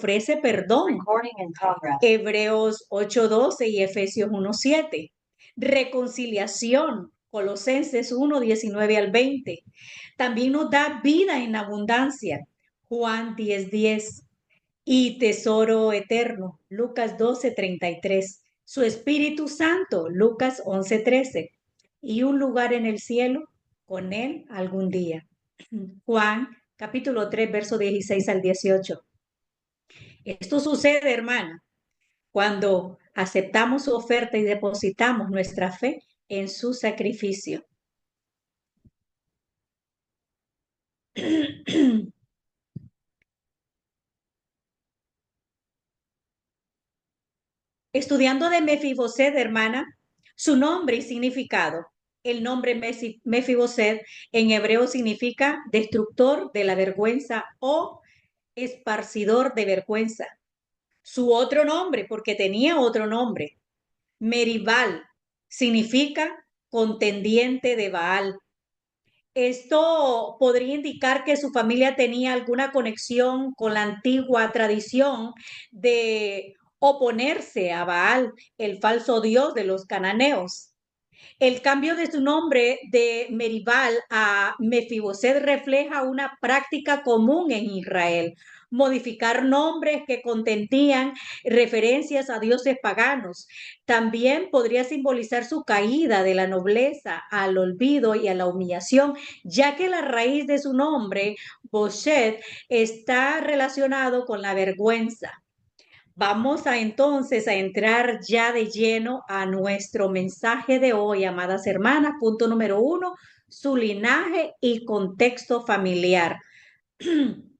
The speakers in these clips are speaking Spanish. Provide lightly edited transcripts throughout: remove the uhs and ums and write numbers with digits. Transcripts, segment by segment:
ofrece perdón. Hebreos 8:12 y Efesios 1:7. Reconciliación, Colosenses 1:19 al 20. También nos da vida en abundancia, Juan 10:10. Y tesoro eterno, Lucas 12:33. Su Espíritu Santo, Lucas 11:13. Y un lugar en el cielo con él algún día. Juan capítulo 3, verso 16 al 18. Esto sucede, hermana, cuando aceptamos su oferta y depositamos nuestra fe en su sacrificio. Estudiando de Mefiboset, hermana, su nombre y significado. El nombre Mefiboset en hebreo significa destructor de la vergüenza o esparcidor de vergüenza. Su otro nombre, porque tenía otro nombre, Meribal, significa contendiente de Baal. Esto podría indicar que su familia tenía alguna conexión con la antigua tradición de oponerse a Baal, el falso dios de los cananeos. El cambio de su nombre de Meribal a Mefiboset refleja una práctica común en Israel, modificar nombres que contenían referencias a dioses paganos. También podría simbolizar su caída de la nobleza al olvido y a la humillación, ya que la raíz de su nombre, Boshet, está relacionado con la vergüenza. Vamos a entonces a entrar ya de lleno a nuestro mensaje de hoy, amadas hermanas. Punto número 1, su linaje y contexto familiar.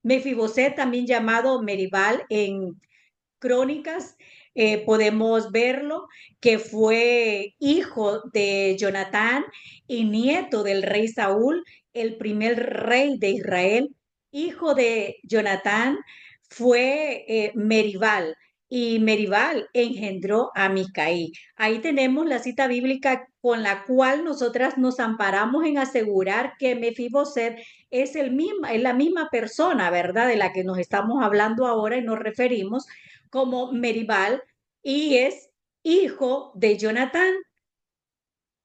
Mefiboset, también llamado Meribal en Crónicas, podemos verlo, que fue hijo de Jonatán y nieto del rey Saúl, el primer rey de Israel. Hijo de Jonatán fue Meribal, y Meribal engendró a Micaí. Ahí tenemos la cita bíblica con la cual nosotras nos amparamos en asegurar que Mefiboset es la misma persona, ¿verdad? De la que nos estamos hablando ahora y nos referimos como Meribal, y es hijo de Jonatán.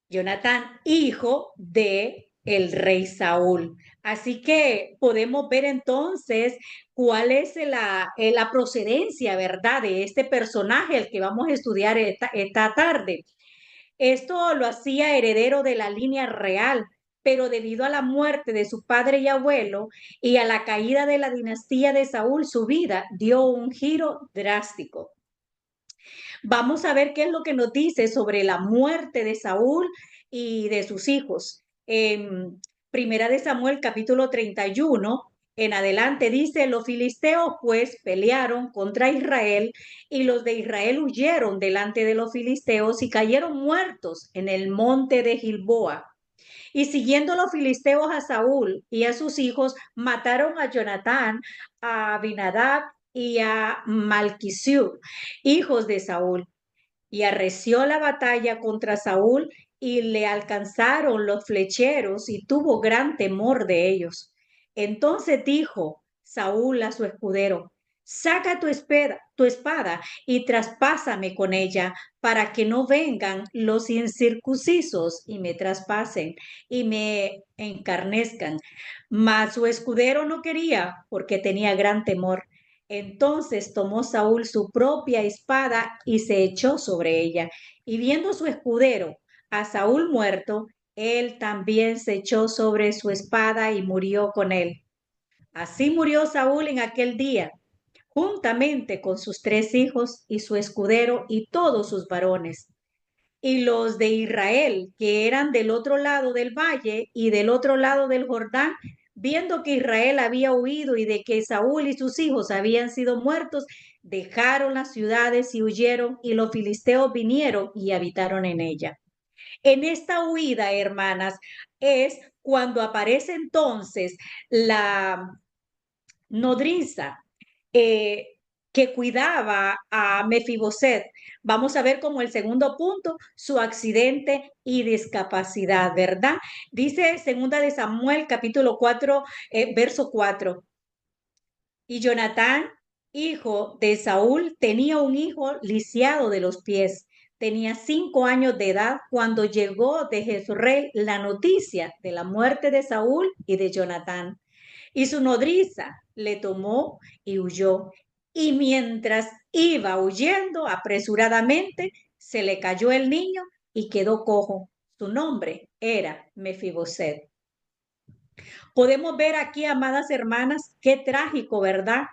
Jonatán, hijo de el rey Saúl. Así que podemos ver entonces cuál es la procedencia, ¿verdad?, de este personaje, el que vamos a estudiar esta tarde. Esto lo hacía heredero de la línea real, pero debido a la muerte de su padre y abuelo y a la caída de la dinastía de Saúl, su vida dio un giro drástico. Vamos a ver qué es lo que nos dice sobre la muerte de Saúl y de sus hijos. En Primera de Samuel, capítulo 31, en adelante dice: los filisteos pues pelearon contra Israel, y los de Israel huyeron delante de los filisteos y cayeron muertos en el monte de Gilboa. Y siguiendo los filisteos a Saúl y a sus hijos, mataron a Jonatán, a Abinadab y a Malquisiú, hijos de Saúl. Y arreció la batalla contra Saúl, y le alcanzaron los flecheros, y tuvo gran temor de ellos. Entonces dijo Saúl a su escudero: saca tu espada y traspásame con ella, para que no vengan los incircuncisos y me traspasen y me encarnezcan. Mas su escudero no quería, porque tenía gran temor. Entonces tomó Saúl su propia espada y se echó sobre ella. Y viendo su escudero a Saúl muerto, él también se echó sobre su espada y murió con él. Así murió Saúl en aquel día, juntamente con sus 3 hijos y su escudero y todos sus varones. Y los de Israel, que eran del otro lado del valle y del otro lado del Jordán, viendo que Israel había huido y de que Saúl y sus hijos habían sido muertos, dejaron las ciudades y huyeron, y los filisteos vinieron y habitaron en ella. En esta huida, hermanas, es cuando aparece entonces la nodriza eh, que cuidaba a Mefiboset. Vamos a ver como el segundo punto su accidente y discapacidad, ¿verdad? Dice segunda de Samuel capítulo 4, verso 4. Y Jonatán hijo de Saúl, tenía un hijo lisiado de los pies. Tenía 5 años de edad cuando llegó de Jezreel la noticia de la muerte de Saúl y de Jonatán. Y su nodriza le tomó y huyó. Y mientras iba huyendo apresuradamente, se le cayó el niño y quedó cojo. Su nombre era Mefiboset. Podemos ver aquí, amadas hermanas, qué trágico, ¿verdad?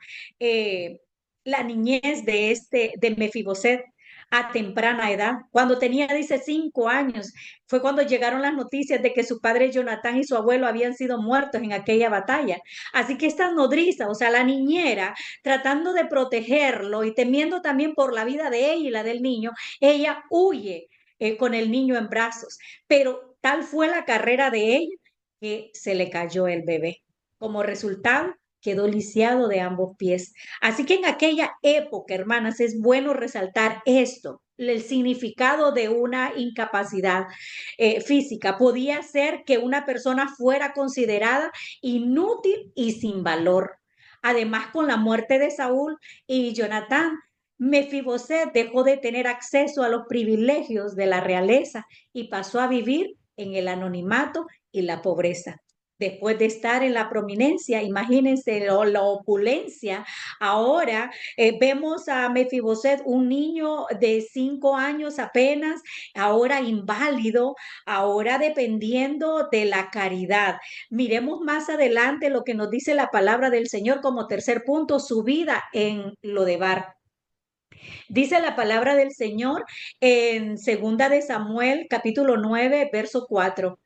La niñez de Mefiboset a temprana edad. Cuando tenía, dice, 5 años, fue cuando llegaron las noticias de que su padre Jonatán y su abuelo habían sido muertos en aquella batalla. Así que esta nodriza, o sea, la niñera, tratando de protegerlo y temiendo también por la vida de ella y la del niño, ella huye con el niño en brazos. Pero tal fue la carrera de ella que se le cayó el bebé. Como resultado, quedó lisiado de ambos pies. Así que en aquella época, hermanas, es bueno resaltar esto. El significado de una incapacidad física podía ser que una persona fuera considerada inútil y sin valor. Además, con la muerte de Saúl y Jonatán, Mefiboset dejó de tener acceso a los privilegios de la realeza y pasó a vivir en el anonimato y la pobreza. Después de estar en la prominencia, imagínense la opulencia. Ahora vemos a Mefiboset, un niño de 5 años apenas, ahora inválido, ahora dependiendo de la caridad. Miremos más adelante lo que nos dice la palabra del Señor como tercer punto, su vida en Lodebar. Dice la palabra del Señor en Segunda de Samuel, capítulo 9, verso 4.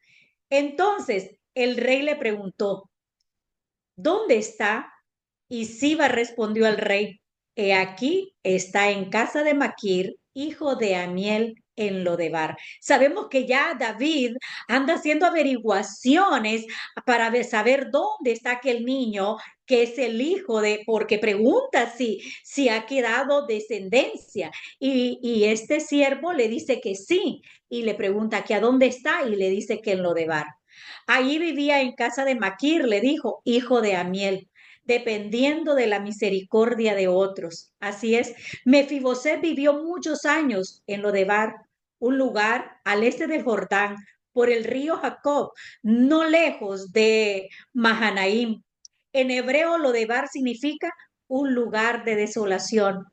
Entonces el rey le preguntó, ¿dónde está? Y Siba respondió al rey, he aquí está en casa de Maquir, hijo de Amiel, en Lodebar. Sabemos que ya David anda haciendo averiguaciones para saber dónde está aquel niño que es el hijo de, porque pregunta si ha quedado descendencia. Y este siervo le dice que sí, y le pregunta que a dónde está, y le dice que en Lodebar. Allí vivía en casa de Maquir, le dijo, hijo de Amiel, dependiendo de la misericordia de otros. Así es, Mefiboset vivió muchos años en Lodebar, un lugar al este del Jordán, por el río Jacob, no lejos de Mahanaim. En hebreo, Lodebar significa un lugar de desolación.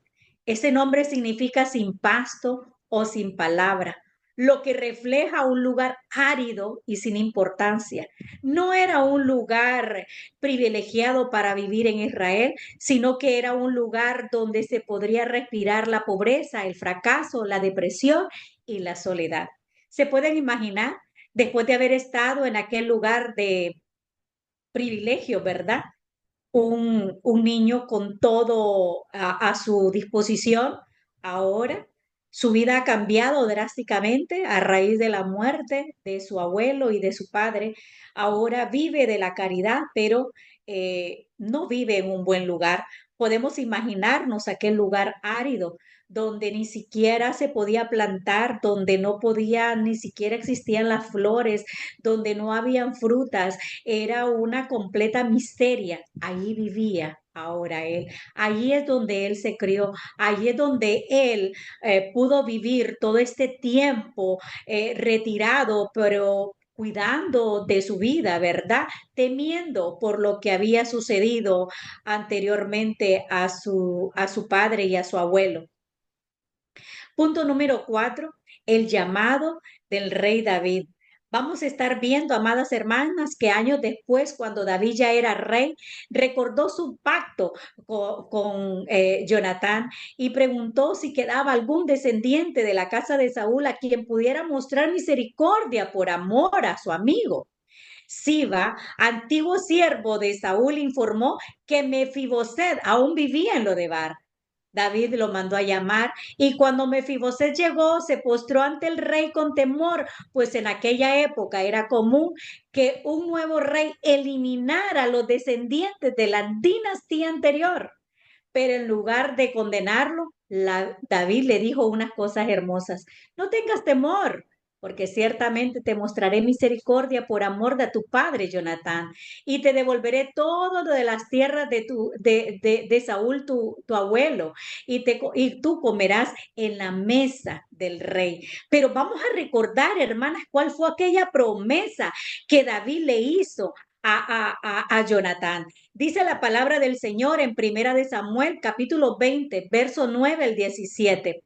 Ese nombre significa sin pasto o sin palabra, lo que refleja un lugar árido y sin importancia. No era un lugar privilegiado para vivir en Israel, sino que era un lugar donde se podría respirar la pobreza, el fracaso, la depresión y la soledad. ¿Se pueden imaginar? Después de haber estado en aquel lugar de privilegio, ¿verdad? Un niño con todo a su disposición. Ahora su vida ha cambiado drásticamente a raíz de la muerte de su abuelo y de su padre. Ahora vive de la caridad, pero no vive en un buen lugar. Podemos imaginarnos aquel lugar árido donde ni siquiera se podía plantar, donde no podía, ni siquiera existían las flores, donde no habían frutas, era una completa miseria. Allí vivía ahora él. Allí es donde él se crió. Allí es donde él pudo vivir todo este tiempo retirado, pero cuidando de su vida, ¿verdad? Temiendo por lo que había sucedido anteriormente a su padre y a su abuelo. Punto número 4, el llamado del rey David. Vamos a estar viendo, amadas hermanas, que años después, cuando David ya era rey, recordó su pacto con Jonatán y preguntó si quedaba algún descendiente de la casa de Saúl a quien pudiera mostrar misericordia por amor a su amigo. Siba, antiguo siervo de Saúl, informó que Mefiboset aún vivía en Lodebar. David lo mandó a llamar y cuando Mefiboset llegó se postró ante el rey con temor, pues en aquella época era común que un nuevo rey eliminara a los descendientes de la dinastía anterior. Pero en lugar de condenarlo, David le dijo unas cosas hermosas. No tengas temor, porque ciertamente te mostraré misericordia por amor de tu padre, Jonatán, y te devolveré todo lo de las tierras de Saúl, tu abuelo, y tú comerás en la mesa del rey. Pero vamos a recordar, hermanas, cuál fue aquella promesa que David le hizo a Jonatán. Dice la palabra del Señor en Primera de Samuel, capítulo 20, verso 9 al 17.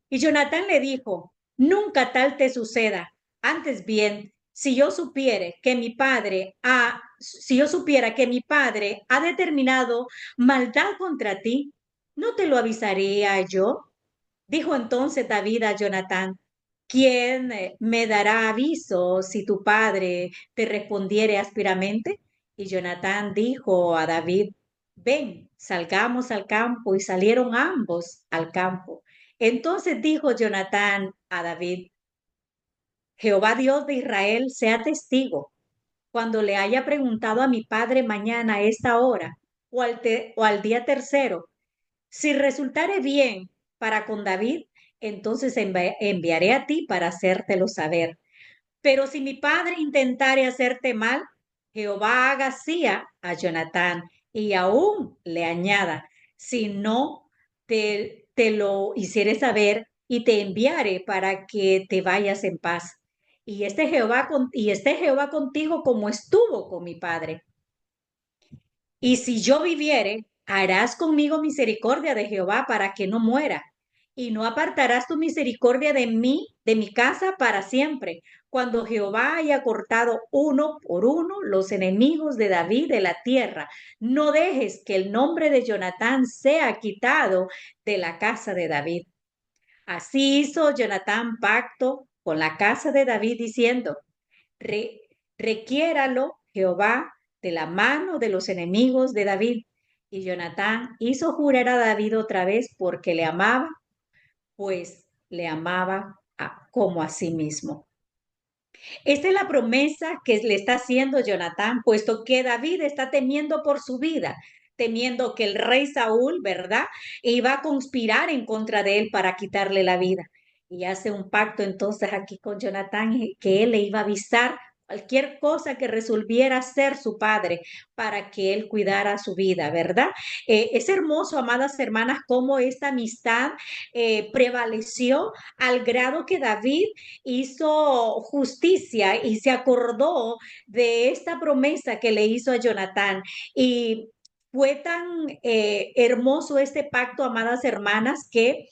Y Jonatán le dijo, nunca tal te suceda. Antes bien, si yo supiera que mi padre ha determinado maldad contra ti, ¿no te lo avisaría yo? Dijo entonces David a Jonatán, ¿quién me dará aviso si tu padre te respondiere ásperamente? Y Jonatán dijo a David, ven, salgamos al campo. Y salieron ambos al campo. Entonces dijo Jonatán a David, Jehová Dios de Israel sea testigo cuando le haya preguntado a mi padre mañana a esta hora o al día tercero, si resultare bien para con David, entonces enviaré a ti para hacértelo saber. Pero si mi padre intentare hacerte mal, Jehová haga así a Jonatán y aún le añada, si no te lo hiciere saber y te enviare para que te vayas en paz. Y esté Jehová contigo como estuvo con mi padre. Y si yo viviere, harás conmigo misericordia de Jehová para que no muera. Y no apartarás tu misericordia de mí, de mi casa, para siempre, cuando Jehová haya cortado uno por uno los enemigos de David de la tierra. No dejes que el nombre de Jonatán sea quitado de la casa de David. Así hizo Jonatán pacto con la casa de David, diciendo, Re- requiéralo Jehová de la mano de los enemigos de David. Y Jonatán hizo jurar a David otra vez porque le amaba, pues le amaba como a sí mismo. Esta es la promesa que le está haciendo Jonatán, puesto que David está temiendo por su vida, temiendo que el rey Saúl, ¿verdad?, iba a conspirar en contra de él para quitarle la vida. Y hace un pacto entonces aquí con Jonatán que él le iba a avisar cualquier cosa que resolviera ser su padre para que él cuidara su vida, ¿verdad? Es hermoso, amadas hermanas, cómo esta amistad prevaleció al grado que David hizo justicia y se acordó de esta promesa que le hizo a Jonatán. Y fue tan hermoso este pacto, amadas hermanas, que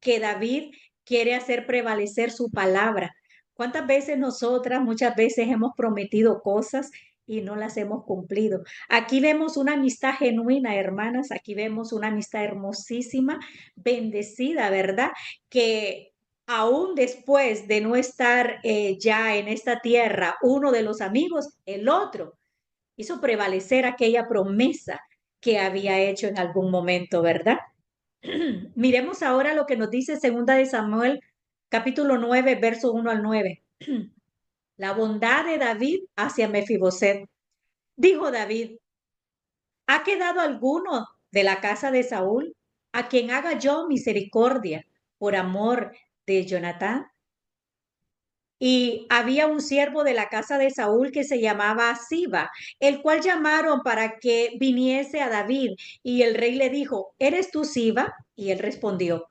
David quiere hacer prevalecer su palabra. ¿Cuántas veces nosotras muchas veces hemos prometido cosas y no las hemos cumplido? Aquí vemos una amistad genuina, hermanas, aquí vemos una amistad hermosísima, bendecida, ¿verdad? Que aún después de no estar ya en esta tierra, uno de los amigos, el otro, hizo prevalecer aquella promesa que había hecho en algún momento, ¿verdad? Miremos ahora lo que nos dice Segunda de Samuel, capítulo 9, verso 1 al 9. La bondad de David hacia Mefiboset. Dijo David, ¿ha quedado alguno de la casa de Saúl a quien haga yo misericordia por amor de Jonatán? Y había un siervo de la casa de Saúl que se llamaba Siba, el cual llamaron para que viniese a David. Y el rey le dijo, ¿eres tú Siba? Y él respondió,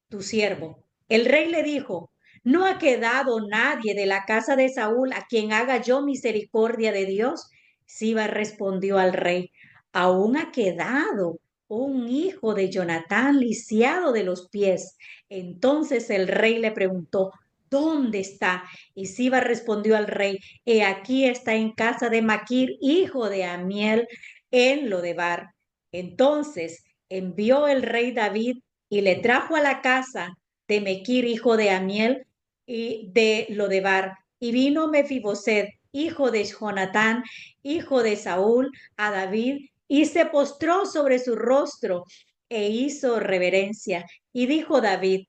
tu siervo. El rey le dijo, ¿no ha quedado nadie de la casa de Saúl a quien haga yo misericordia de Dios? Siba respondió al rey, aún ha quedado un hijo de Jonatán lisiado de los pies. Entonces el rey le preguntó, ¿dónde está? Y Siba respondió al rey, he aquí está en casa de Maquir, hijo de Amiel, en Lodebar. Entonces envió el rey David y le trajo a la casa de Mequir, hijo de Amiel, y de Lodebar. Y vino Mefiboset, hijo de Jonatán, hijo de Saúl, a David, y se postró sobre su rostro e hizo reverencia. Y dijo David,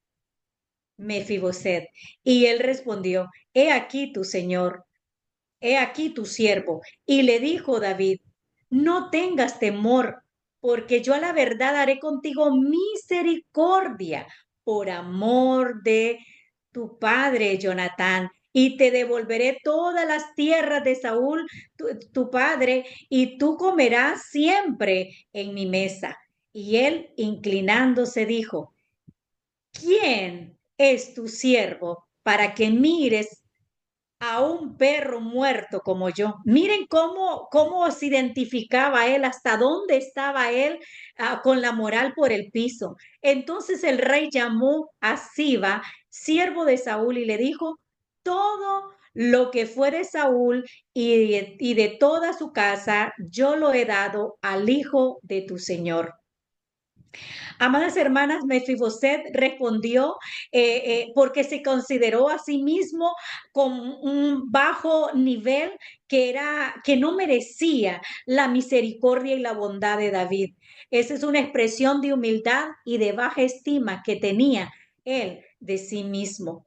Mefiboset, y él respondió, he aquí tu señor, he aquí tu siervo. Y le dijo David, no tengas temor, porque yo a la verdad haré contigo misericordia por amor de tu padre, Jonatán, y te devolveré todas las tierras de Saúl, tu padre, y tú comerás siempre en mi mesa. Y él, inclinándose, dijo, ¿quién es tu siervo para que mires a un perro muerto como yo? Miren cómo se identificaba él, hasta dónde estaba él con la moral por el piso. Entonces el rey llamó a Siba, siervo de Saúl, y le dijo, todo lo que fue de Saúl y de toda su casa, yo lo he dado al hijo de tu señor. Amadas hermanas, Mefiboset respondió porque se consideró a sí mismo con un bajo nivel que no merecía la misericordia y la bondad de David. Esa es una expresión de humildad y de baja estima que tenía él de sí mismo.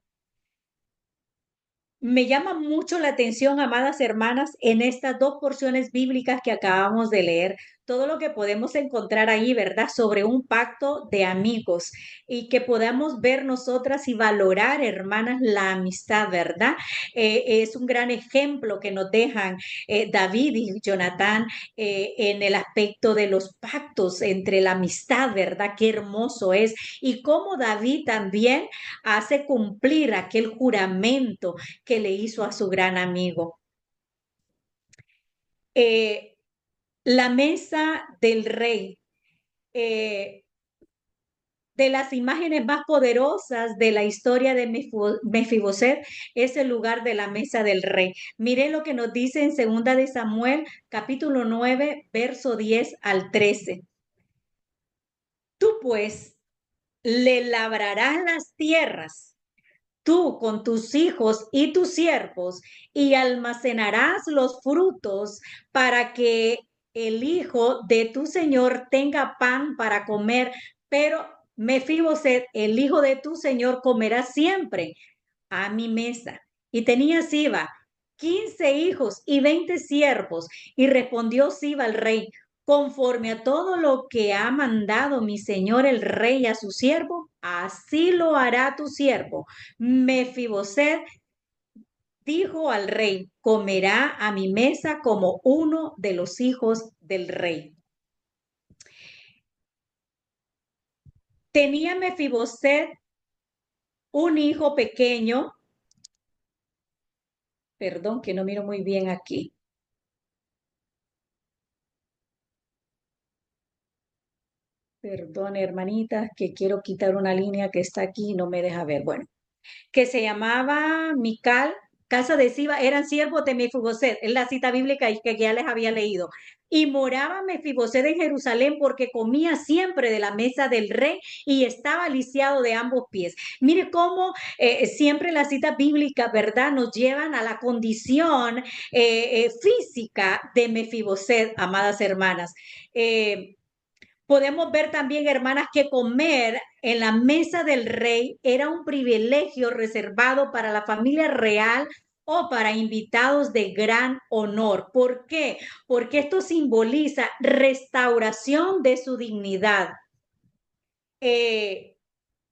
Me llama mucho la atención, amadas hermanas, en estas dos porciones bíblicas que acabamos de leer, todo lo que podemos encontrar ahí, ¿verdad? Sobre un pacto de amigos y que podamos ver nosotras y valorar, hermanas, la amistad, ¿verdad? Es un gran ejemplo que nos dejan David y Jonatán en el aspecto de los pactos entre la amistad, ¿verdad? Qué hermoso es. Y cómo David también hace cumplir aquel juramento que le hizo a su gran amigo. Eh, la mesa del rey, eh, de las imágenes más poderosas de la historia de Mefiboset, es el lugar de la mesa del rey. Mire lo que nos dice en Segunda de Samuel, capítulo 9, verso 10 al 13. Tú pues le labrarás las tierras, tú con tus hijos y tus siervos, y almacenarás los frutos para que el hijo de tu señor tenga pan para comer, pero Mefiboset, el hijo de tu señor, comerá siempre a mi mesa. Y tenía Siba 15 hijos y 20 siervos. Y respondió Siba al rey, conforme a todo lo que ha mandado mi señor el rey a su siervo, así lo hará tu siervo. Mefiboset dijo al rey, comerá a mi mesa como uno de los hijos del rey. Tenía Mefiboset un hijo pequeño, perdón que no miro muy bien aquí. Perdón, hermanitas, que quiero quitar una línea que está aquí y no me deja ver. Bueno, que se llamaba Mical, casa de Siba, eran siervos de Mefiboset, es la cita bíblica que ya les había leído. Y moraba Mefiboset en Jerusalén porque comía siempre de la mesa del rey y estaba lisiado de ambos pies. Mire cómo siempre las citas bíblicas, ¿verdad?, nos llevan a la condición física de Mefiboset, amadas hermanas. Podemos ver también, hermanas, que comer en la mesa del rey era un privilegio reservado para la familia real o para invitados de gran honor. ¿Por qué? Porque esto simboliza restauración de su dignidad. Eh,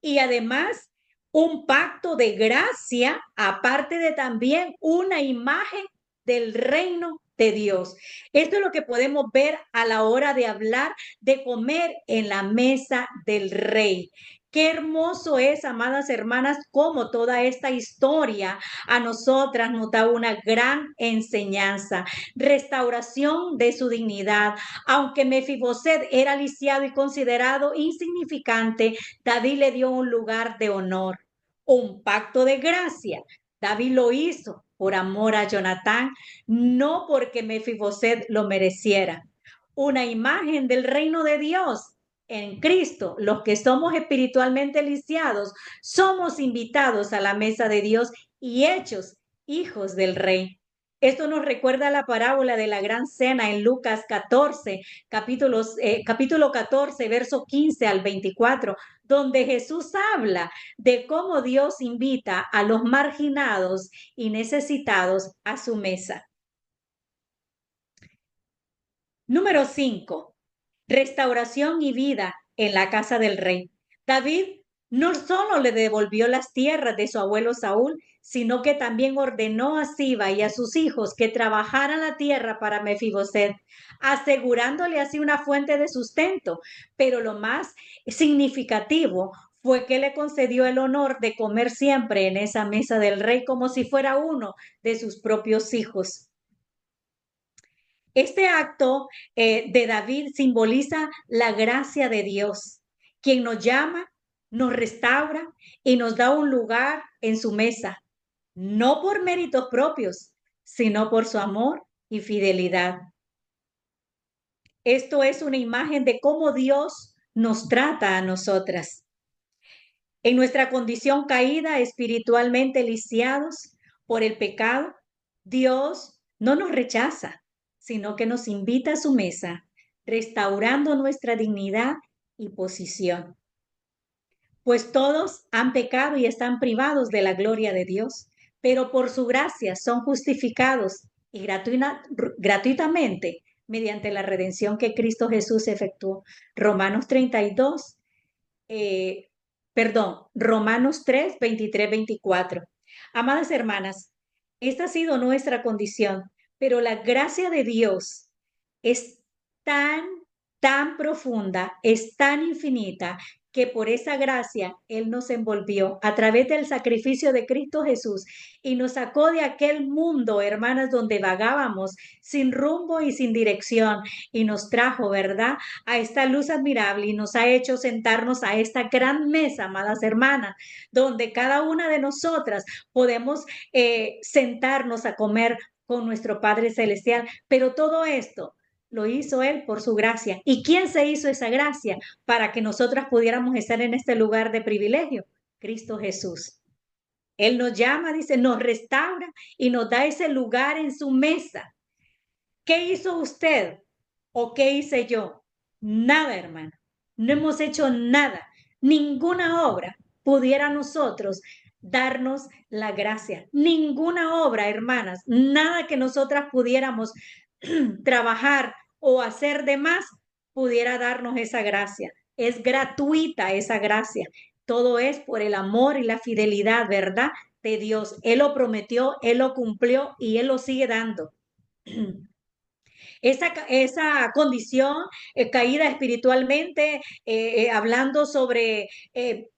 y además un pacto de gracia, aparte de también una imagen del reino de Dios. Esto es lo que podemos ver a la hora de hablar de comer en la mesa del rey. Qué hermoso es, amadas hermanas, como toda esta historia a nosotras nos da una gran enseñanza, restauración de su dignidad. Aunque Mefiboset era lisiado y considerado insignificante, David le dio un lugar de honor, un pacto de gracia. David lo hizo por amor a Jonatán, no porque Mefiboset lo mereciera. Una imagen del reino de Dios en Cristo. Los que somos espiritualmente lisiados, somos invitados a la mesa de Dios y hechos hijos del rey. Esto nos recuerda la parábola de la gran cena en Lucas 14, capítulo 14, verso 15 al 24, donde Jesús habla de cómo Dios invita a los marginados y necesitados a su mesa. Número 5. Restauración y vida en la casa del rey. David No solo le devolvió las tierras de su abuelo Saúl, sino que también ordenó a Siba y a sus hijos que trabajaran la tierra para Mefiboset, asegurándole así una fuente de sustento. Pero lo más significativo fue que le concedió el honor de comer siempre en esa mesa del rey como si fuera uno de sus propios hijos. Este acto de David simboliza la gracia de Dios, quien nos llama, nos restaura y nos da un lugar en su mesa, no por méritos propios, sino por su amor y fidelidad. Esto es una imagen de cómo Dios nos trata a nosotras. En nuestra condición caída, espiritualmente lisiados por el pecado, Dios no nos rechaza, sino que nos invita a su mesa, restaurando nuestra dignidad y posición. Pues todos han pecado y están privados de la gloria de Dios, pero por su gracia son justificados y gratuitamente mediante la redención que Cristo Jesús efectuó. Romanos 32 Romanos 3, 23, 24. Amadas hermanas, esta ha sido nuestra condición, pero la gracia de Dios es tan, tan profunda, es tan infinita, que por esa gracia Él nos envolvió a través del sacrificio de Cristo Jesús y nos sacó de aquel mundo, hermanas, donde vagábamos sin rumbo y sin dirección y nos trajo, ¿verdad?, a esta luz admirable y nos ha hecho sentarnos a esta gran mesa, amadas hermanas, donde cada una de nosotras podemos sentarnos a comer con nuestro Padre Celestial. Pero todo esto lo hizo Él por su gracia. ¿Y quién se hizo esa gracia para que nosotras pudiéramos estar en este lugar de privilegio? Cristo Jesús. Él nos llama, dice, nos restaura y nos da ese lugar en su mesa. ¿Qué hizo usted o qué hice yo? Nada, hermano. No hemos hecho nada. Ninguna obra pudiera a nosotros darnos la gracia. Ninguna obra, hermanas. Nada que nosotras pudiéramos trabajar o hacer de más pudiera darnos esa gracia. Es gratuita esa gracia. Todo es por el amor y la fidelidad, ¿verdad?, de Dios. Él lo prometió, Él lo cumplió y Él lo sigue dando. Esa condición caída espiritualmente, hablando sobre el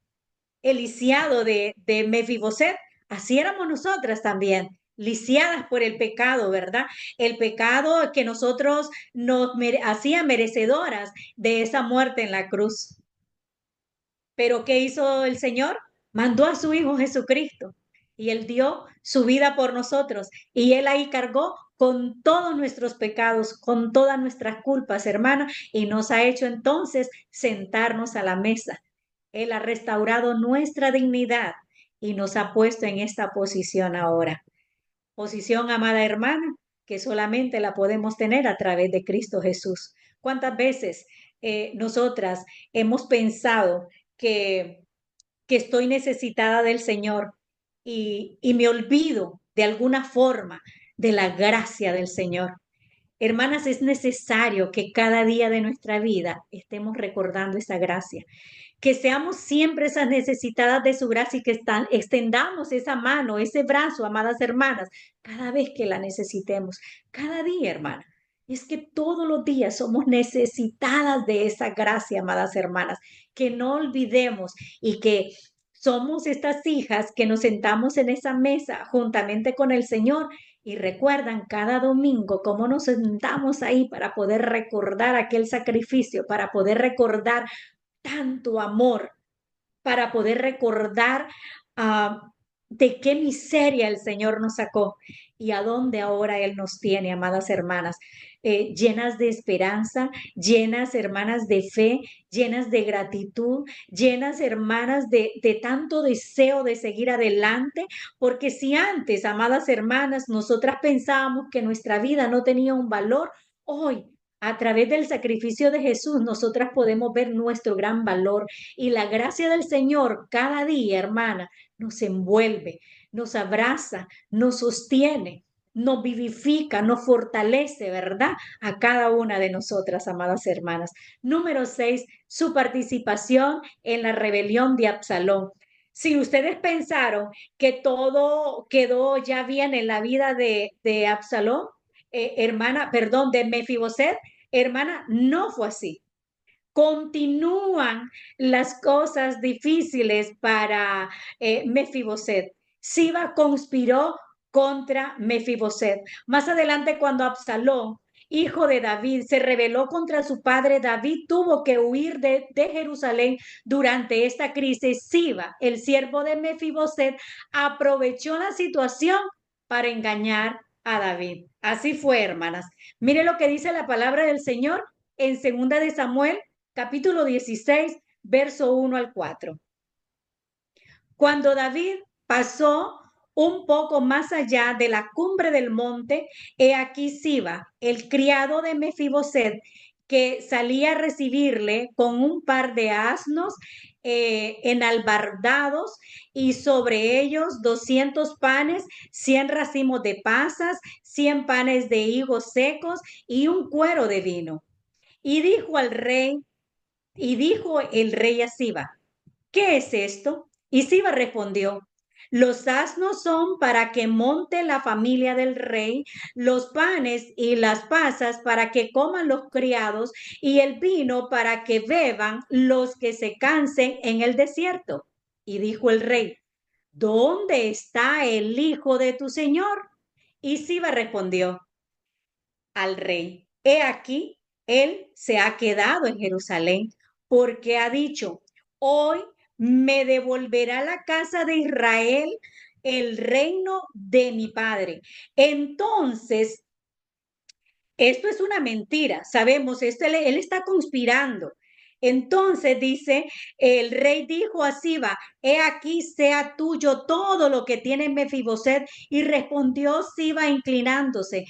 lisiado de Mefiboset, así éramos nosotras también, lisiadas por el pecado, ¿verdad? El pecado que nosotros nos hacía merecedoras de esa muerte en la cruz. Pero ¿qué hizo el Señor? Mandó a su Hijo Jesucristo y Él dio su vida por nosotros y Él ahí cargó con todos nuestros pecados, con todas nuestras culpas, hermanos, y nos ha hecho entonces sentarnos a la mesa. Él ha restaurado nuestra dignidad y nos ha puesto en esta posición ahora. Posición, amada hermana, que solamente la podemos tener a través de Cristo Jesús. ¿Cuántas veces nosotras hemos pensado que, que estoy necesitada del Señor y me olvido de alguna forma de la gracia del Señor? Hermanas, es necesario que cada día de nuestra vida estemos recordando esa gracia, que seamos siempre esas necesitadas de su gracia y que extendamos esa mano, ese brazo, amadas hermanas, cada vez que la necesitemos, cada día, hermana. Es que todos los días somos necesitadas de esa gracia, amadas hermanas, que no olvidemos y que somos estas hijas que nos sentamos en esa mesa juntamente con el Señor y recuerdan cada domingo cómo nos sentamos ahí para poder recordar aquel sacrificio, para poder recordar tanto amor, para poder recordar de qué miseria el Señor nos sacó y a dónde ahora Él nos tiene, amadas hermanas, llenas de esperanza, llenas, hermanas, de fe, llenas de gratitud, llenas, hermanas, de tanto deseo de seguir adelante, porque si antes, amadas hermanas, nosotras pensábamos que nuestra vida no tenía un valor, hoy, a través del sacrificio de Jesús, nosotras podemos ver nuestro gran valor y la gracia del Señor cada día, hermana, nos envuelve, nos abraza, nos sostiene. nos vivifica, nos fortalece, ¿verdad? A cada una de nosotras, amadas hermanas. Número 6, su participación en la rebelión de Absalón. Si ustedes pensaron que todo quedó ya bien en la vida de Absalón, hermana, perdón, de Mefiboset, hermana, no fue así. Continúan las cosas difíciles para Mefiboset. Siba conspiró contra Mefiboset. Más adelante, cuando Absalón, hijo de David, se rebeló contra su padre, David tuvo que huir de Jerusalén durante esta crisis. Siba, el siervo de Mefiboset, aprovechó la situación para engañar a David. Así fue, hermanas. Mire lo que dice la palabra del Señor en segunda de Samuel capítulo 16, verso 1 al 4. Cuando David pasó un poco más allá de la cumbre del monte, he aquí Siba, el criado de Mefiboset, que salía a recibirle con un par de asnos enalbardados y sobre ellos 200 panes, 100 racimos de pasas, 100 panes de higos secos y un cuero de vino. Y dijo al rey, y dijo el rey a Siba, ¿qué es esto? Y Siba respondió, los asnos son para que monte la familia del rey, los panes y las pasas para que coman los criados, y el vino para que beban los que se cansen en el desierto. Y dijo el rey, ¿dónde está el hijo de tu señor? Y Siba respondió al rey, he aquí, él se ha quedado en Jerusalén porque ha dicho, hoy me devolverá la casa de Israel el reino de mi padre. Entonces, esto es una mentira, sabemos, él está conspirando. Entonces dice, el rey dijo a Siba, he aquí sea tuyo todo lo que tiene Mefiboset. Y respondió Siba inclinándose,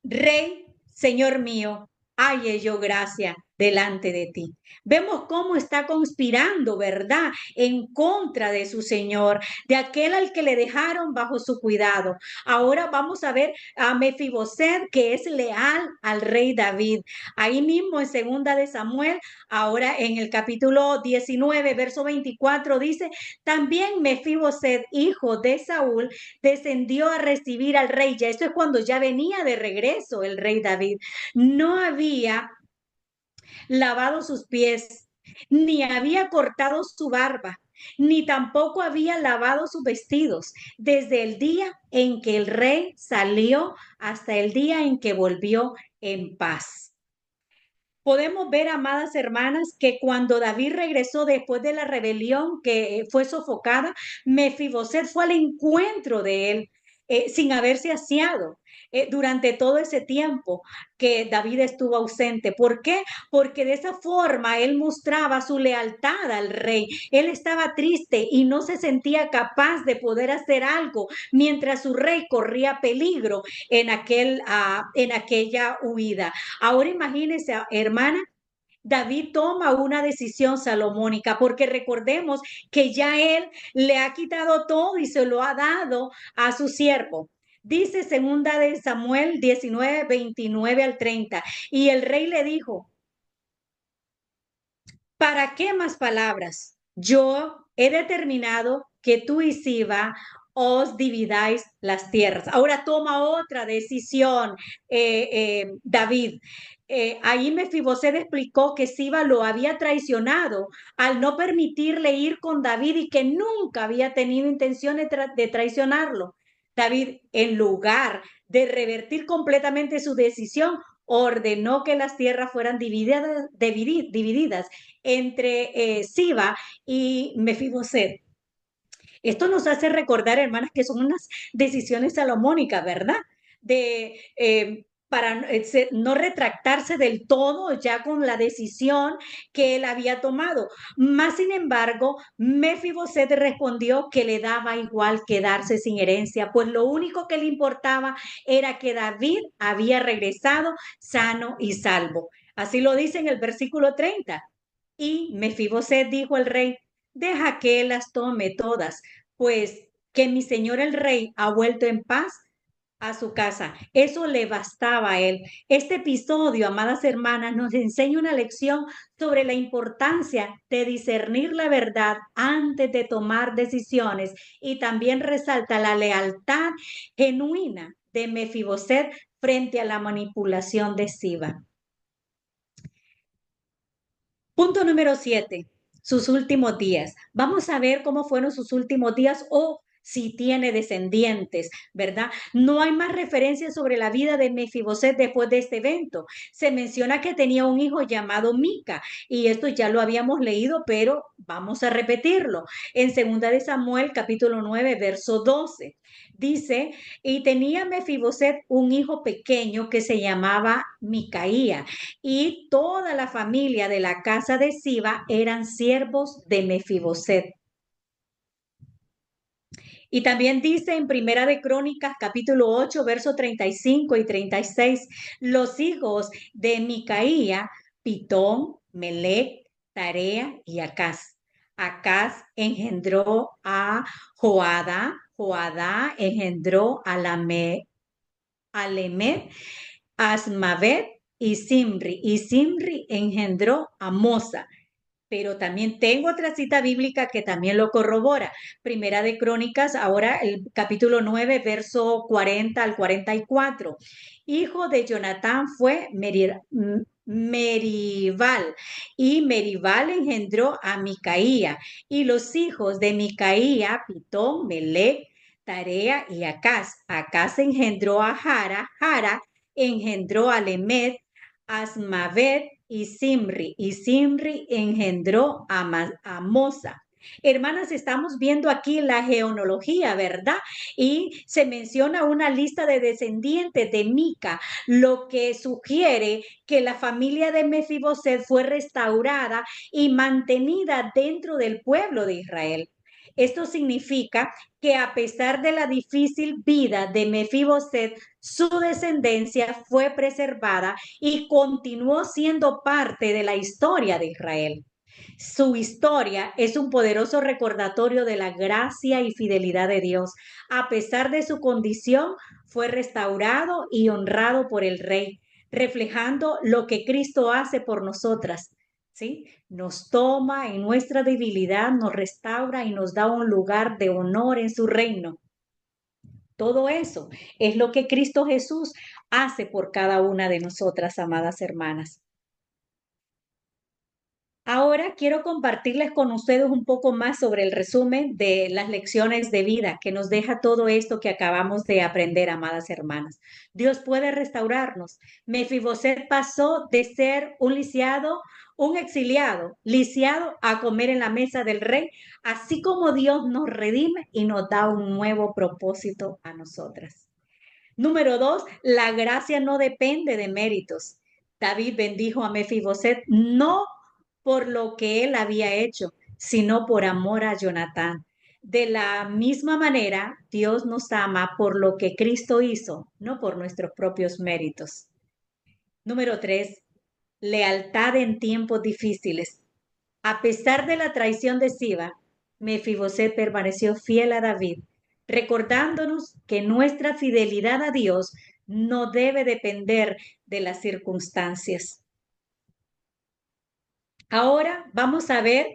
Rey, Señor mío, halle yo gracia delante de ti. Vemos cómo está conspirando, ¿verdad? En contra de su Señor, de aquel al que le dejaron bajo su cuidado. Ahora vamos a ver a Mefiboset, que es leal al rey David. Ahí mismo en segunda de Samuel, ahora en el capítulo 19, verso 24, dice, también Mefiboset, hijo de Saúl, descendió a recibir al rey. Ya esto es cuando ya venía de regreso el rey David. No había lavado sus pies, ni había cortado su barba, ni tampoco había lavado sus vestidos, desde el día en que el rey salió hasta el día en que volvió en paz. Podemos ver, amadas hermanas, que cuando David regresó después de la rebelión que fue sofocada, Mefiboset fue al encuentro de él sin haberse aseado durante todo ese tiempo que David estuvo ausente. ¿Por qué? Porque de esa forma él mostraba su lealtad al rey. Él estaba triste y no se sentía capaz de poder hacer algo mientras su rey corría peligro en aquella huida. Ahora imagínense, hermana, David toma una decisión salomónica, porque recordemos que ya él le ha quitado todo y se lo ha dado a su siervo. Dice segunda de Samuel 19, 29 al 30. Y el rey le dijo, ¿para qué más palabras? Yo he determinado que tú y Siba os dividáis las tierras. Ahora toma otra decisión, David. Ahí Mefiboset explicó que Siba lo había traicionado al no permitirle ir con David y que nunca había tenido intención de traicionarlo. David, en lugar de revertir completamente su decisión, ordenó que las tierras fueran divididas entre Siba y Mefiboset. Esto nos hace recordar, hermanas, que son unas decisiones salomónicas, ¿verdad? De para no retractarse del todo ya con la decisión que él había tomado. Más sin embargo, Mefiboset respondió que le daba igual quedarse sin herencia, pues lo único que le importaba era que David había regresado sano y salvo. Así lo dice en el versículo 30. Y Mefiboset dijo al rey, deja que él las tome todas, pues que mi señor el rey ha vuelto en paz a su casa. Eso le bastaba a él. Este episodio, amadas hermanas, nos enseña una lección sobre la importancia de discernir la verdad antes de tomar decisiones y también resalta la lealtad genuina de Mefiboset frente a la manipulación de Siba. Punto número 7, sus últimos días. Vamos a ver cómo fueron sus últimos días o si tiene descendientes, ¿verdad? No hay más referencias sobre la vida de Mefiboset después de este evento. Se menciona que tenía un hijo llamado Mica y esto ya lo habíamos leído, pero vamos a repetirlo. En 2 de Samuel, capítulo 9, verso 12. Dice, y tenía Mefiboset un hijo pequeño que se llamaba Micaía y toda la familia de la casa de Siba eran siervos de Mefiboset. Y también dice en Primera de Crónicas, capítulo 8, verso 35 y 36, los hijos de Micaía, Pitón, Melec, Tarea y Acaz. Acaz engendró a Joada, Joada engendró a Alemet, Asmavet y Simri engendró a Mosa. Pero también tengo otra cita bíblica que también lo corrobora. Primera de Crónicas, ahora el capítulo 9, verso 40 al 44. Hijo de Jonatán fue Meribal, y Meribal engendró a Micaía, y los hijos de Micaía, Pitón, Melec, Tarea y Acaz. Acaz engendró a Jara, Jara engendró a Lemet, Asmavet y Simri engendró a Mosa. Hermanas, estamos viendo aquí la genealogía, ¿verdad? Y se menciona una lista de descendientes de Mica, lo que sugiere que la familia de Mefiboset fue restaurada y mantenida dentro del pueblo de Israel. Esto significa que a pesar de la difícil vida de Mefiboset, su descendencia fue preservada y continuó siendo parte de la historia de Israel. Su historia es un poderoso recordatorio de la gracia y fidelidad de Dios. A pesar de su condición, fue restaurado y honrado por el Rey, reflejando lo que Cristo hace por nosotras. ¿Sí? Nos toma en nuestra debilidad, nos restaura y nos da un lugar de honor en su reino. Todo eso es lo que Cristo Jesús hace por cada una de nosotras, amadas hermanas. Ahora quiero compartirles con ustedes un poco más sobre el resumen de las lecciones de vida que nos deja todo esto que acabamos de aprender, amadas hermanas. Dios puede restaurarnos. Mefiboset pasó de ser un lisiado, un exiliado, lisiado a comer en la mesa del rey, así como Dios nos redime y nos da un nuevo propósito a nosotras. Número 2, la gracia no depende de méritos. David bendijo a Mefiboset no por lo que él había hecho, sino por amor a Jonatán. De la misma manera, Dios nos ama por lo que Cristo hizo, no por nuestros propios méritos. Número 3, lealtad en tiempos difíciles. A pesar de la traición de Siba, Mefiboset permaneció fiel a David, recordándonos que nuestra fidelidad a Dios no debe depender de las circunstancias. Ahora vamos a ver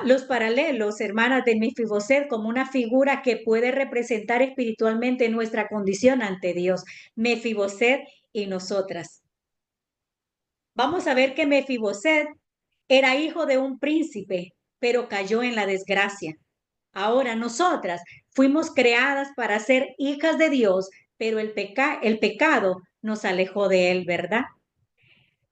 los paralelos, hermanas, de Mefiboset como una figura que puede representar espiritualmente nuestra condición ante Dios, Mefiboset y nosotras. Vamos a ver que Mefiboset era hijo de un príncipe, pero cayó en la desgracia. Ahora nosotras fuimos creadas para ser hijas de Dios, pero el pecado nos alejó de él, ¿verdad?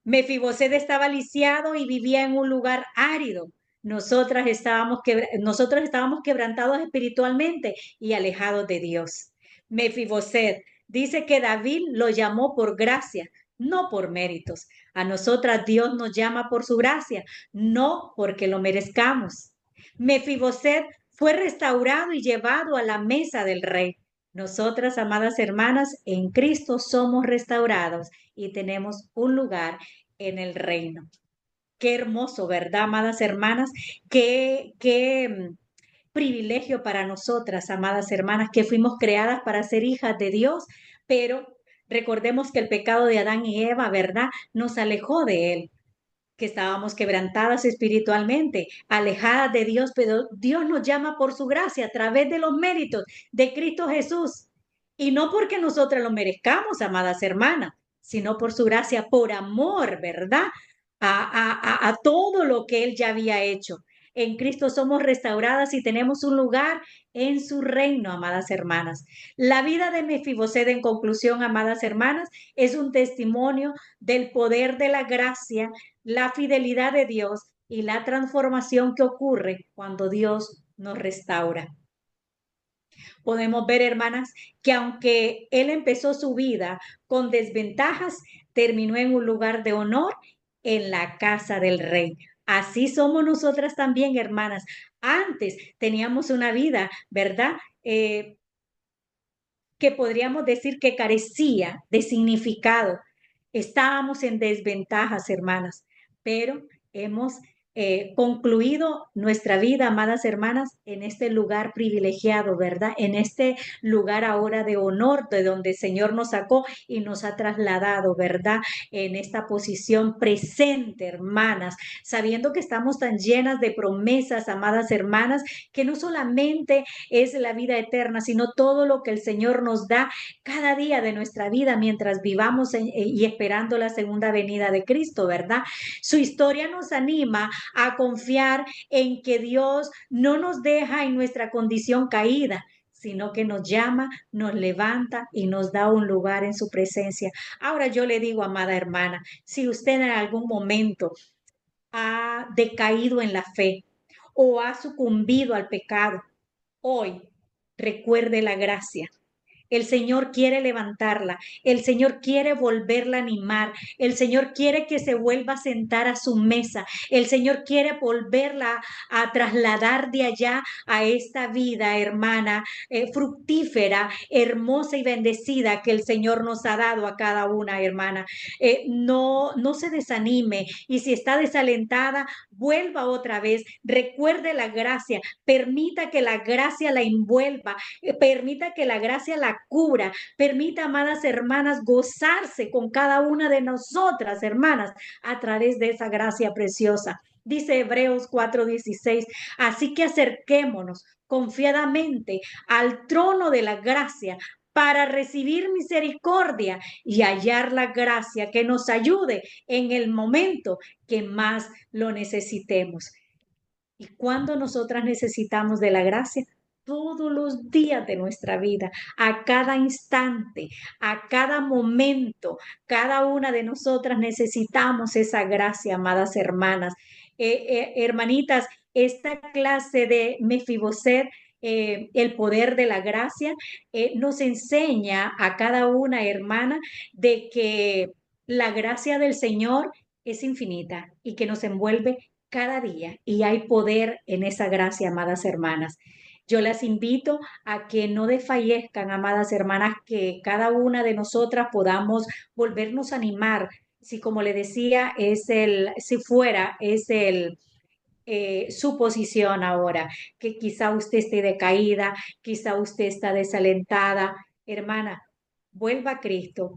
Mefiboset estaba lisiado y vivía en un lugar árido. Nosotros estábamos quebrantados espiritualmente y alejados de Dios. Mefiboset dice que David lo llamó por gracia, no por méritos. A nosotras Dios nos llama por su gracia, no porque lo merezcamos. Mefiboset fue restaurado y llevado a la mesa del rey. Nosotras, amadas hermanas, en Cristo somos restaurados y tenemos un lugar en el reino. Qué hermoso, ¿verdad, amadas hermanas? Qué privilegio para nosotras, amadas hermanas, que fuimos creadas para ser hijas de Dios, pero recordemos que el pecado de Adán y Eva, ¿verdad?, nos alejó de Él, que estábamos quebrantadas espiritualmente, alejadas de Dios, pero Dios nos llama por su gracia a través de los méritos de Cristo Jesús. Y no porque nosotras lo merezcamos, amadas hermanas, sino por su gracia, por amor, ¿verdad? A todo lo que Él ya había hecho. En Cristo somos restauradas y tenemos un lugar en su reino, amadas hermanas. La vida de Mefiboset, en conclusión, amadas hermanas, es un testimonio del poder de la gracia, la fidelidad de Dios y la transformación que ocurre cuando Dios nos restaura. Podemos ver, hermanas, que aunque él empezó su vida con desventajas, terminó en un lugar de honor en la casa del rey. Así somos nosotras también, hermanas. Antes teníamos una vida, ¿verdad? Que podríamos decir que carecía de significado. Estábamos en desventajas, hermanas, pero hemos concluido nuestra vida, amadas hermanas, en este lugar privilegiado, ¿verdad? En este lugar ahora de honor, de donde el Señor nos sacó y nos ha trasladado, ¿verdad? En esta posición presente, hermanas, sabiendo que estamos tan llenas de promesas, amadas hermanas, que no solamente es la vida eterna, sino todo lo que el Señor nos da cada día de nuestra vida mientras vivamos y esperando la segunda venida de Cristo, ¿verdad? Su historia nos anima a confiar en que Dios no nos deja en nuestra condición caída, sino que nos llama, nos levanta y nos da un lugar en su presencia. Ahora yo le digo, amada hermana, si usted en algún momento ha decaído en la fe o ha sucumbido al pecado, hoy recuerde la gracia. El Señor quiere levantarla, el Señor quiere volverla a animar, el Señor quiere que se vuelva a sentar a su mesa, el Señor quiere volverla a trasladar de allá a esta vida, hermana, fructífera, hermosa y bendecida que el Señor nos ha dado a cada una, hermana. No se desanime y si está desalentada, vuelva otra vez, recuerde la gracia, permita que la gracia la envuelva, permita que la gracia la cubra, permita, amadas hermanas, gozarse con cada una de nosotras, hermanas, a través de esa gracia preciosa. Dice Hebreos 4:16, así que acerquémonos confiadamente al trono de la gracia para recibir misericordia y hallar la gracia que nos ayude en el momento que más lo necesitemos. ¿Y cuando nosotras necesitamos de la gracia? Todos los días de nuestra vida, a cada instante, a cada momento, cada una de nosotras necesitamos esa gracia, amadas hermanas. Hermanitas, esta clase de Mefiboset, el poder de la gracia, nos enseña a cada una hermana de que la gracia del Señor es infinita y que nos envuelve cada día y hay poder en esa gracia, amadas hermanas. Yo las invito a que no desfallezcan, amadas hermanas, que cada una de nosotras podamos volvernos a animar. Si como le decía, si fuera, es su posición ahora, que quizá usted esté decaída, quizá usted está desalentada. Hermana, vuelva a Cristo,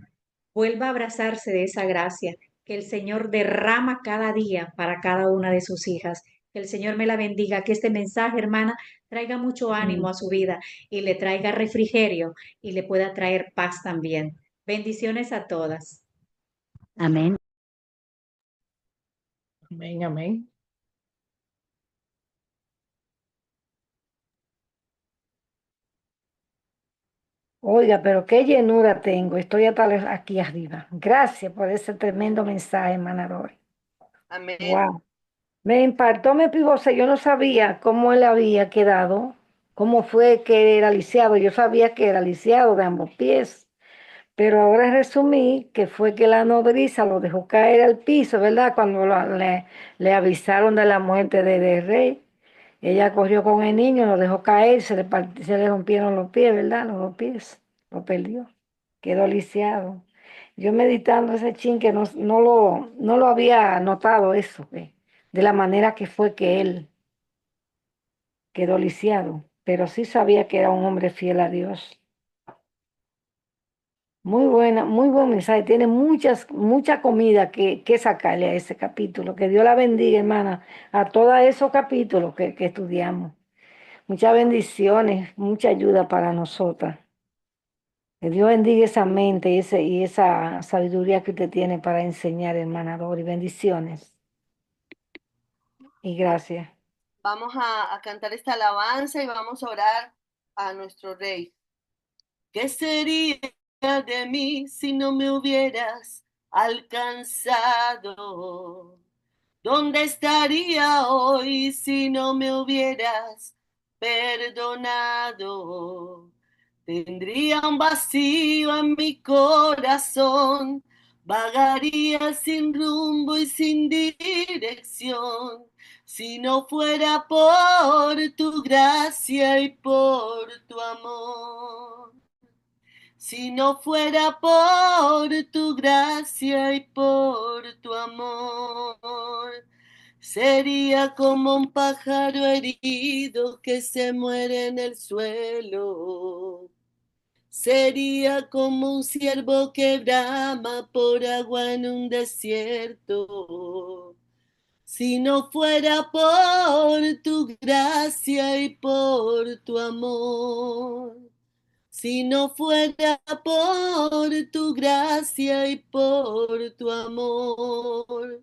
vuelva a abrazarse de esa gracia que el Señor derrama cada día para cada una de sus hijas. Que el Señor me la bendiga, que este mensaje, hermana, traiga mucho ánimo Amén. a su vida y le traiga refrigerio y le pueda traer paz también. Bendiciones a todas. Amén. Amén, amén. Oiga, pero qué llenura tengo. Estoy hasta aquí arriba. Gracias por ese tremendo mensaje, hermana Roy. Amén. Wow. Me impactó, me pibose. Yo no sabía cómo él había quedado, cómo fue que era lisiado. Yo sabía que era lisiado de ambos pies, pero ahora resumí que fue que la nodriza lo dejó caer al piso, ¿verdad? Cuando le avisaron de la muerte de rey. Ella corrió con el niño, lo dejó caer, se le rompieron los pies, ¿verdad? Los dos pies, lo perdió, quedó lisiado. Yo meditando ese chin que no lo había notado eso, de la manera que fue que él quedó lisiado, pero sí sabía que era un hombre fiel a Dios. muy buen mensaje. Tiene mucha comida que sacarle a ese capítulo. Que Dios la bendiga, hermana, a todos esos capítulos que estudiamos. Muchas bendiciones, mucha ayuda para nosotras. Que Dios bendiga esa mente y esa sabiduría que usted tiene para enseñar, hermana Dori. Bendiciones y gracias. Vamos a cantar esta alabanza y vamos a orar a nuestro Rey. ¿Qué sería de mí si no me hubieras alcanzado? ¿Dónde estaría hoy si no me hubieras perdonado? Tendría un vacío en mi corazón, vagaría sin rumbo y sin dirección, si no fuera por tu gracia y por tu amor. Si no fuera por tu gracia y por tu amor, sería como un pájaro herido que se muere en el suelo. Sería como un ciervo que brama por agua en un desierto. Si no fuera por tu gracia y por tu amor. Si no fuera por tu gracia y por tu amor.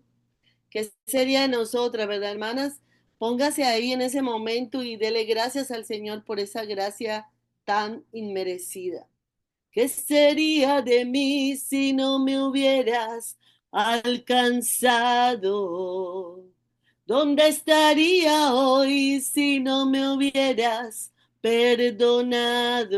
¿Qué sería de nosotras, verdad, hermanas? Póngase ahí en ese momento y dele gracias al Señor por esa gracia tan inmerecida. ¿Qué sería de mí si no me hubieras alcanzado? ¿Dónde estaría hoy si no me hubieras perdonado?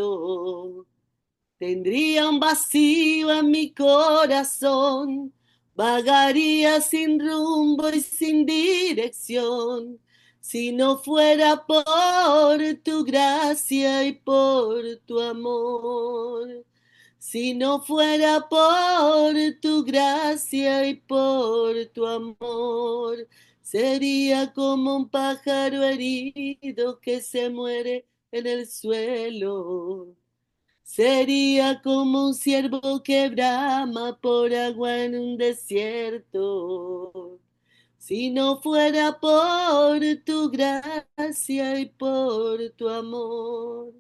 Tendría un vacío en mi corazón, vagaría sin rumbo y sin dirección, si no fuera por tu gracia y por tu amor. Si no fuera por tu gracia y por tu amor, sería como un pájaro herido que se muere en el suelo. Sería como un ciervo que brama por agua en un desierto. Si no fuera por tu gracia y por tu amor.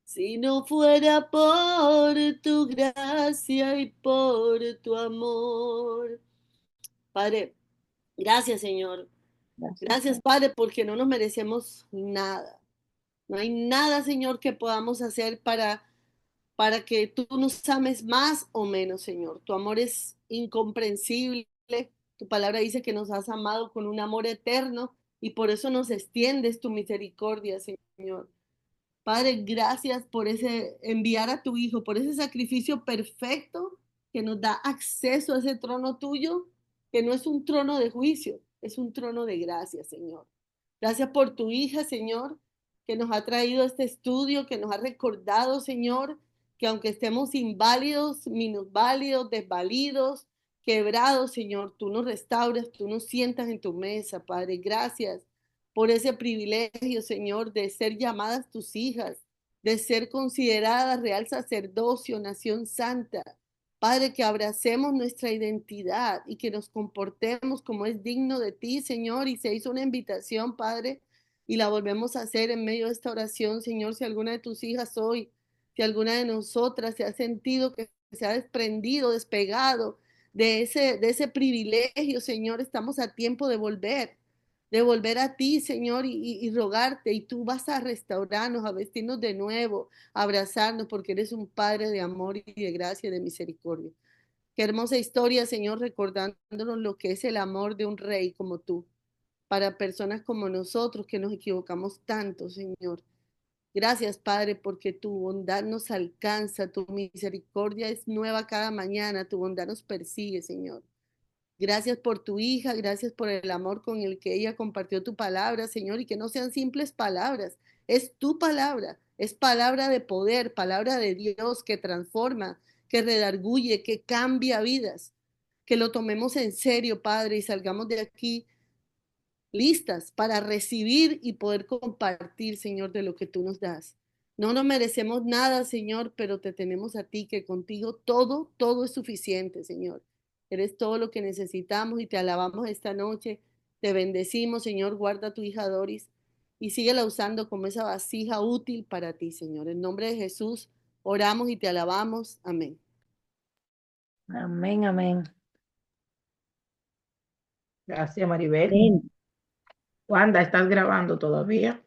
Si no fuera por tu gracia y por tu amor. Padre, gracias, Señor. Gracias. Gracias, Padre, porque no nos merecemos nada. No hay nada, Señor, que podamos hacer para que tú nos ames más o menos, Señor. Tu amor es incomprensible. Tu palabra dice que nos has amado con un amor eterno y por eso nos extiendes tu misericordia, Señor. Padre, gracias por ese enviar a tu Hijo, por ese sacrificio perfecto que nos da acceso a ese trono tuyo, que no es un trono de juicio, es un trono de gracia, Señor. Gracias por tu hija, Señor, que nos ha traído este estudio, que nos ha recordado, Señor, que aunque estemos inválidos, minusválidos, desvalidos, quebrados, Señor, tú nos restauras, tú nos sientas en tu mesa, Padre. Gracias por ese privilegio, Señor, de ser llamadas tus hijas, de ser consideradas real sacerdocio, nación santa. Padre, que abracemos nuestra identidad y que nos comportemos como es digno de ti, Señor. Y se hizo una invitación, Padre, y la volvemos a hacer en medio de esta oración, Señor. Si alguna de tus hijas hoy, si alguna de nosotras se ha sentido que se ha desprendido, despegado de ese privilegio, Señor, estamos a tiempo de volver a ti, Señor, y rogarte, y tú vas a restaurarnos, a vestirnos de nuevo, a abrazarnos, porque eres un Padre de amor y de gracia y de misericordia. Qué hermosa historia, Señor, recordándonos lo que es el amor de un rey como tú, para personas como nosotros que nos equivocamos tanto, Señor. Gracias, Padre, porque tu bondad nos alcanza, tu misericordia es nueva cada mañana, tu bondad nos persigue, Señor. Gracias por tu hija, gracias por el amor con el que ella compartió tu palabra, Señor, y que no sean simples palabras, es tu palabra, es palabra de poder, palabra de Dios que transforma, que redarguye, que cambia vidas. Que lo tomemos en serio, Padre, y salgamos de aquí listas para recibir y poder compartir, Señor, de lo que tú nos das. No nos merecemos nada, Señor, pero te tenemos a ti, que contigo todo es suficiente, Señor. Eres todo lo que necesitamos y te alabamos esta noche. Te bendecimos, Señor. Guarda a tu hija Doris y síguela usando como esa vasija útil para ti, Señor. En nombre de Jesús, oramos y te alabamos. Amén. Amén, amén. Gracias, Maribel. Amén. Wanda, ¿estás grabando todavía?